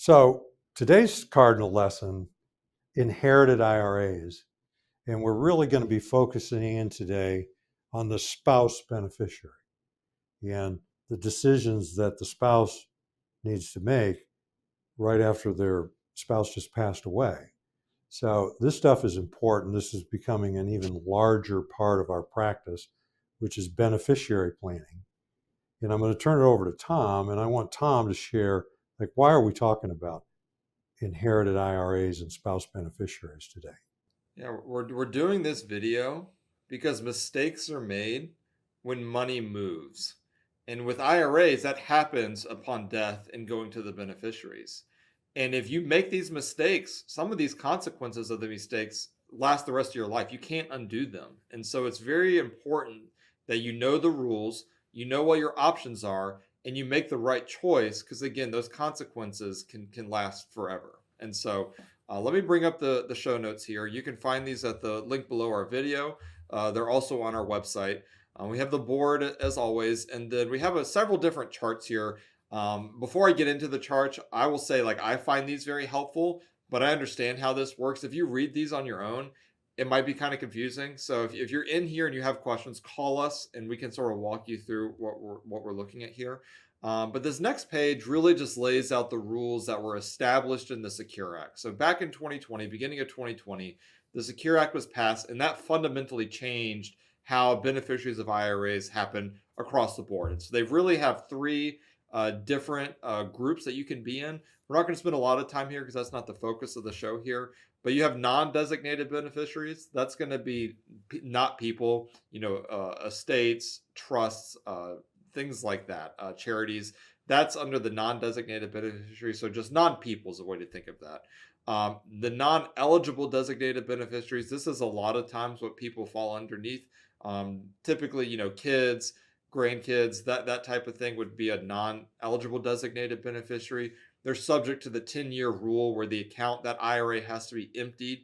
So today's Cardinal lesson, inherited IRAs, and we're really going to be focusing in today on the spouse beneficiary and the decisions that the spouse needs to make right after their spouse just passed away. So this stuff is important. This is becoming an even larger part of our practice, which is beneficiary planning. And I'm going to turn it over to Tom, and I want Tom to share, like, why are we talking about inherited IRAs and spouse beneficiaries today? Yeah, we're doing this video because mistakes are made when money moves. And with IRAs, that happens upon death and going to the beneficiaries. And if you make these mistakes, some of these consequences of the mistakes last the rest of your life. You can't undo them. And so it's very important that you know the rules, you know what your options are, and you make the right choice because again, those consequences can last forever. And so let me bring up the show notes here. You can find these at the link below our video. They're also on our website. We have the board as always, and then we have several different charts here. Before I get into the charts, I will say like I find these very helpful, but I understand how this works. If you read these on your own, it might be kind of confusing. So if you're in here and you have questions, call us and we can sort of walk you through what we're looking at here. But this next page really just lays out the rules that were established in the Secure Act. So back in 2020, beginning of 2020, the Secure Act was passed, and that fundamentally changed how beneficiaries of IRAs happen across the board. And so they really have three different groups that you can be in. We're not going to spend a lot of time here because that's not the focus of the show here. But you have non-designated beneficiaries. That's going to be not people, estates, trusts, things like that, charities. That's under the non-designated beneficiary. So just non-people is a way to think of that. The non-eligible designated beneficiaries. This is a lot of times what people fall underneath. Typically, kids, grandkids, that type of thing would be a non-eligible designated beneficiary. They're subject to the 10-year rule where the account, that IRA has to be emptied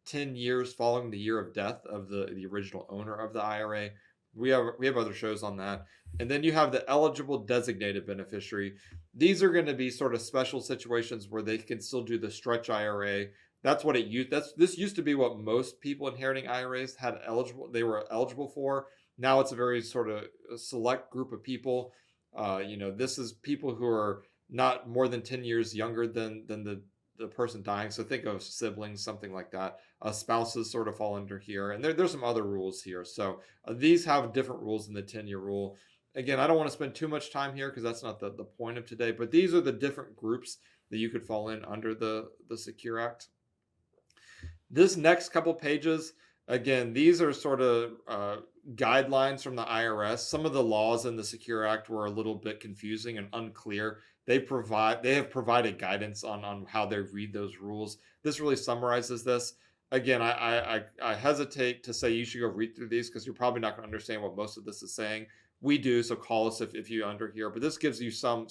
10 years following the year of death of the original owner of the IRA. We have other shows on that. And then you have the eligible designated beneficiary. These are going to be sort of special situations where they can still do the stretch IRA. That's what it used. This used to be what most people inheriting IRAs they were eligible for. Now it's a very sort of select group of people. This is people who are not more than 10 years younger than the person dying. So think of siblings, something like that. Spouses sort of fall under here. And there's some other rules here. So these have different rules than the 10-year rule. Again, I don't want to spend too much time here because that's not the point of today. But these are the different groups that you could fall in under the Secure Act. This next couple pages, again, these are sort of guidelines from the IRS. Some of the laws in the Secure Act were a little bit confusing and unclear. They have provided guidance on how they read those rules. This really summarizes this. Again, I hesitate to say you should go read through these because you're probably not going to understand what most of this is saying. We do, so call us if you under here. But this gives you some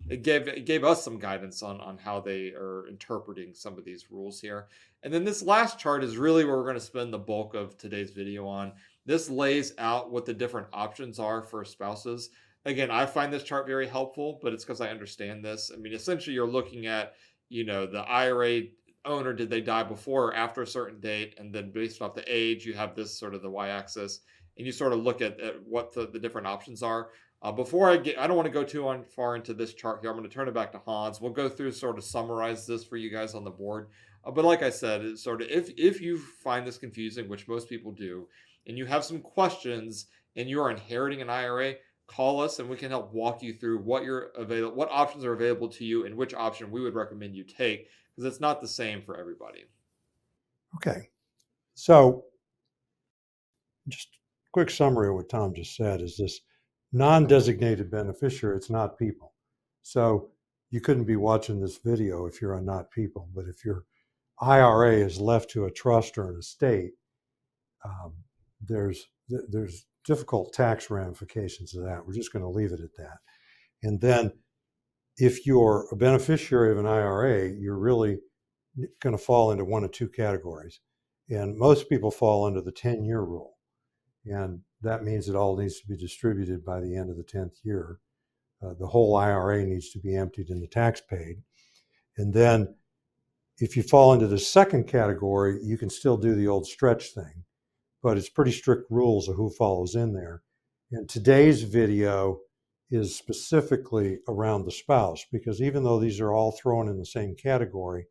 it gave us some guidance on how they are interpreting some of these rules here. And then this last chart is really where we're going to spend the bulk of today's video on. This lays out what the different options are for spouses. Again, I find this chart very helpful, but it's because I understand this. I mean, essentially you're looking at, the IRA owner, did they die before or after a certain date? And then based off the age, you have this sort of the y-axis, and you sort of look at what the different options are. Before I don't want to go too far into this chart here. I'm going to turn it back to Hans. We'll go through sort of summarize this for you guys on the board. But like I said, it's sort of if you find this confusing, which most people do, and you have some questions and you are inheriting an IRA, call us and we can help walk you through what options are available to you and which option we would recommend you take because it's not the same for everybody. Okay. So just a quick summary of what Tom just said is this non-designated beneficiary, it's not people. So you couldn't be watching this video if you're a not people, but if your IRA is left to a trust or an estate, um, there's difficult tax ramifications of that. We're just going to leave it at that. And then if you're a beneficiary of an IRA, you're really going to fall into one of two categories. And most people fall under the 10-year rule. And that means it all needs to be distributed by the end of the 10th year. The whole IRA needs to be emptied and the tax paid. And then if you fall into the second category, you can still do the old stretch thing, but it's pretty strict rules of who follows in there. And today's video is specifically around the spouse, because even though these are all thrown in the same category,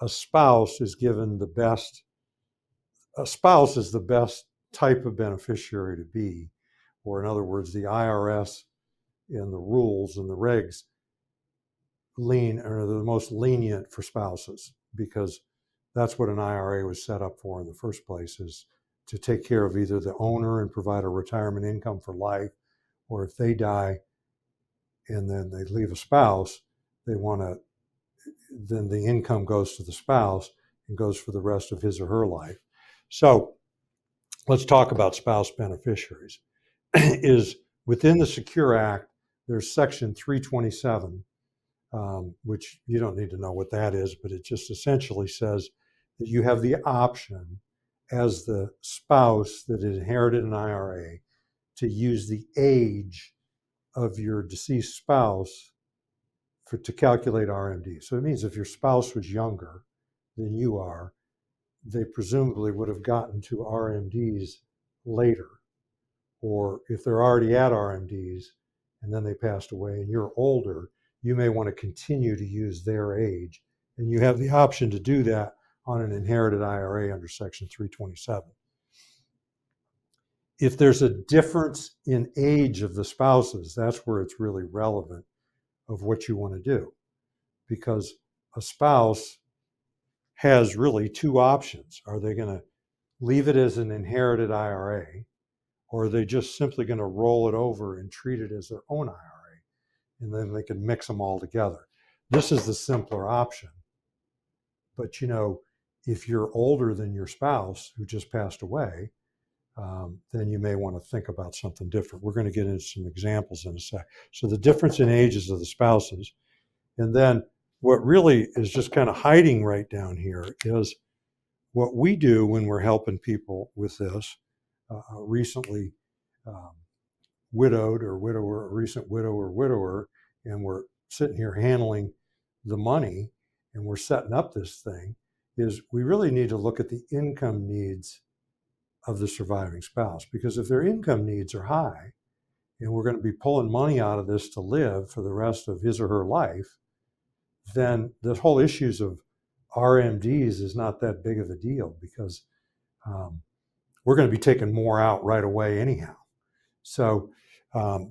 a spouse is given the best, a spouse is the best type of beneficiary to be, or in other words, the IRS and the rules and the regs are the most lenient for spouses, because that's what an IRA was set up for in the first place, is to take care of either the owner and provide a retirement income for life, or if they die and then they leave a spouse, they want to, then the income goes to the spouse and goes for the rest of his or her life. So let's talk about spouse beneficiaries. Is within the Secure Act, there's Section 327, which you don't need to know what that is, but it just essentially says that you have the option as the spouse that inherited an IRA to use the age of your deceased spouse to calculate RMD. So it means if your spouse was younger than you are, they presumably would have gotten to RMDs later. Or if they're already at RMDs and then they passed away and you're older, you may want to continue to use their age. And you have the option to do that on an inherited IRA under Section 327. If there's a difference in age of the spouses, that's where it's really relevant of what you want to do. Because a spouse has really two options. Are they going to leave it as an inherited IRA, or are they just simply going to roll it over and treat it as their own IRA? And then they can mix them all together. This is the simpler option. But if you're older than your spouse who just passed away, then you may want to think about something different. We're going to get into some examples in a sec. So the difference in ages of the spouses. And then what really is just kind of hiding right down here is what we do when we're helping people with this. Recently widowed or widower, a recent widow or widower, and we're sitting here handling the money and we're setting up this thing, is we really need to look at the income needs of the surviving spouse. Because if their income needs are high and we're going to be pulling money out of this to live for the rest of his or her life, then the whole issues of RMDs is not that big of a deal, because we're going to be taking more out right away anyhow. So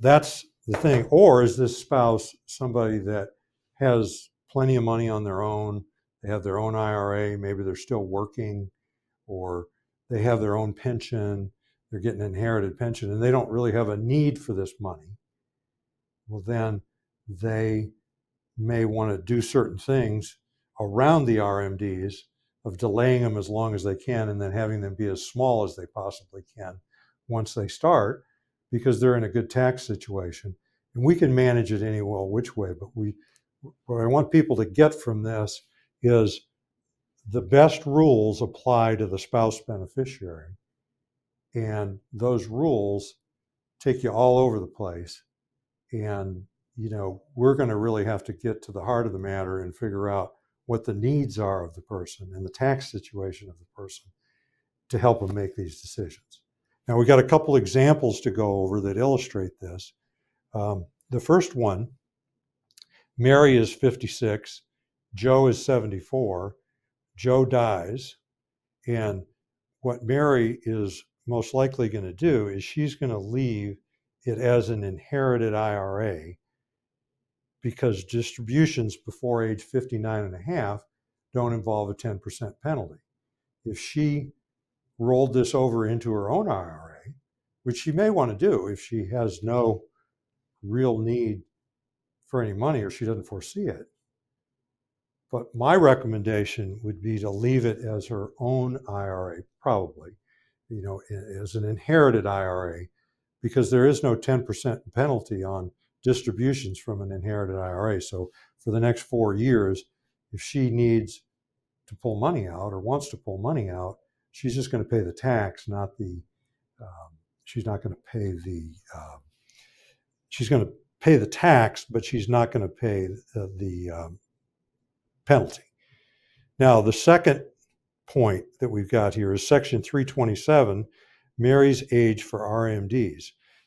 that's the thing. Or is this spouse somebody that has plenty of money on their own? They have their own IRA, maybe they're still working, or they have their own pension, they're getting an inherited pension, and they don't really have a need for this money. Well, then they may want to do certain things around the RMDs of delaying them as long as they can and then having them be as small as they possibly can once they start, because they're in a good tax situation. And we can manage it any which way, but what I want people to get from this is the best rules apply to the spouse beneficiary. And those rules take you all over the place. And, we're going to really have to get to the heart of the matter and figure out what the needs are of the person and the tax situation of the person to help them make these decisions. Now, we got a couple examples to go over that illustrate this. The first one, Mary is 56, Joe is 74, Joe dies, and what Mary is most likely going to do is she's going to leave it as an inherited IRA, because distributions before age 59 and a half don't involve a 10% penalty. If she rolled this over into her own IRA, which she may want to do if she has no real need for any money or she doesn't foresee it. But my recommendation would be to leave it as her own IRA, probably, as an inherited IRA, because there is no 10% penalty on distributions from an inherited IRA. So for the next 4 years, if she needs to pull money out or wants to pull money out, she's just going to pay the tax, not the, she's not going to pay the, she's going to pay the tax, but she's not going to pay the penalty. Now, the second point that we've got here is Section 327, Mary's age for RMDs.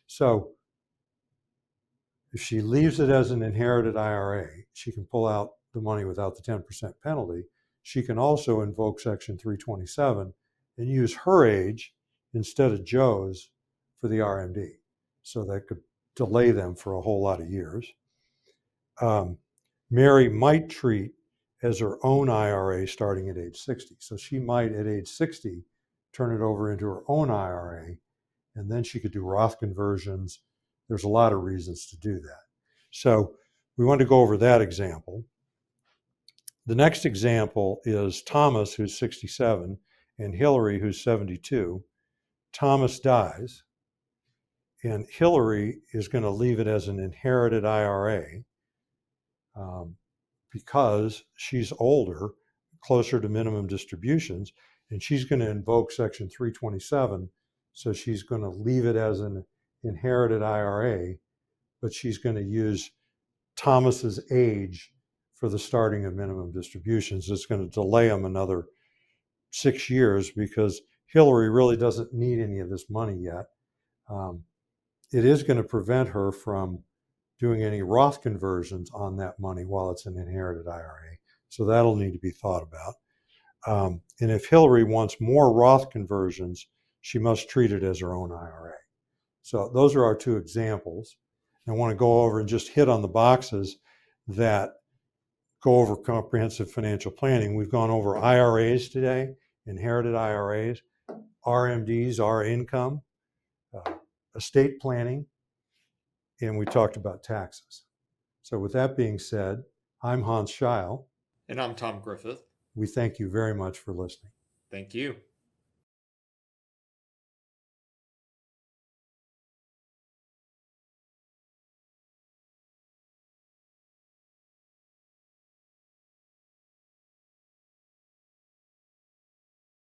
So if she leaves it as an inherited IRA, she can pull out the money without the 10% penalty. She can also invoke Section 327 and use her age instead of Joe's for the RMD. So that could delay them for a whole lot of years. Mary might treat as her own IRA starting at age 60. So she might, at age 60, turn it over into her own IRA, and then she could do Roth conversions. There's a lot of reasons to do that. So we want to go over that example. The next example is Thomas, who's 67, and Hillary, who's 72. Thomas dies, and Hillary is going to leave it as an inherited IRA because she's older, closer to minimum distributions, and she's going to invoke Section 327. So she's going to leave it as an inherited IRA, but she's going to use Thomas's age for the starting of minimum distributions. It's going to delay them another 6 years because Hillary really doesn't need any of this money yet. It is going to prevent her from doing any Roth conversions on that money while it's an inherited IRA. So that'll need to be thought about. And if Hillary wants more Roth conversions, she must treat it as her own IRA. So those are our two examples. I want to go over and just hit on the boxes that go over comprehensive financial planning. We've gone over IRAs today, inherited IRAs, RMDs, our income, estate planning, and we talked about taxes. So with that being said, I'm Hans Scheil. And I'm Tom Griffith. We thank you very much for listening. Thank you.